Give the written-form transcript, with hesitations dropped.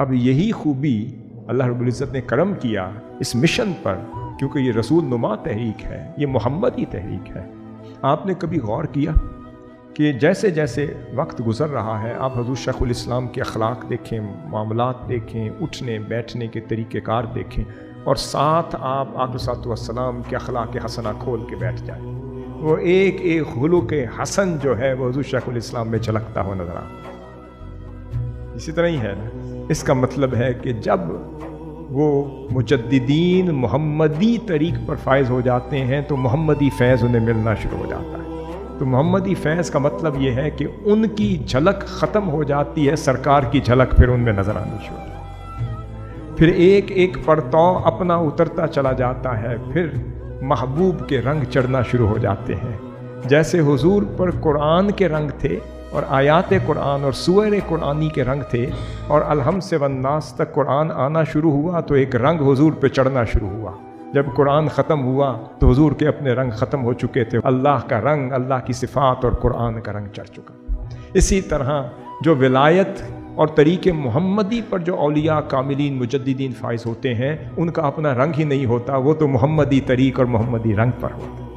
اب یہی خوبی اللہ رب العزت نے کرم کیا اس مشن پر، کیونکہ یہ رسول نما تحریک ہے، یہ محمدی تحریک ہے۔ آپ نے کبھی غور کیا کہ جیسے جیسے وقت گزر رہا ہے، آپ حضور شیخ الاسلام کے اخلاق دیکھیں، معاملات دیکھیں، اٹھنے بیٹھنے کے طریقہ کار دیکھیں، اور ساتھ آپ علیہ السلام کے اخلاق حسنہ کھول کے بیٹھ جائیں، وہ ایک ایک خلق حسن جو ہے وہ حضور شیخ الاسلام میں جھلکتا ہوا نظر آتا ہے۔ اسی طرح ہی ہے نا، اس کا مطلب ہے کہ جب وہ مجددین محمدی طریق پر فائز ہو جاتے ہیں تو محمدی فیض انہیں ملنا شروع ہو جاتا ہے۔ تو محمدی فیض کا مطلب یہ ہے کہ ان کی جھلک ختم ہو جاتی ہے، سرکار کی جھلک پھر ان میں نظر آنی شروع ہو جاتی ہے، پھر ایک ایک پرتاؤ اپنا اترتا چلا جاتا ہے، پھر محبوب کے رنگ چڑھنا شروع ہو جاتے ہیں۔ جیسے حضور پر قرآن کے رنگ تھے اور آیات قرآن اور سور قرآنی کے رنگ تھے، اور الحمد سے والناس تک قرآن آنا شروع ہوا تو ایک رنگ حضور پہ چڑھنا شروع ہوا۔ جب قرآن ختم ہوا تو حضور کے اپنے رنگ ختم ہو چکے تھے، اللہ کا رنگ، اللہ کی صفات اور قرآن کا رنگ چڑھ چکا۔ اسی طرح جو ولایت اور طریق محمدی پر جو اولیاء کاملین مجددین فائز ہوتے ہیں، ان کا اپنا رنگ ہی نہیں ہوتا، وہ تو محمدی طریق اور محمدی رنگ پر ہوتا ہے۔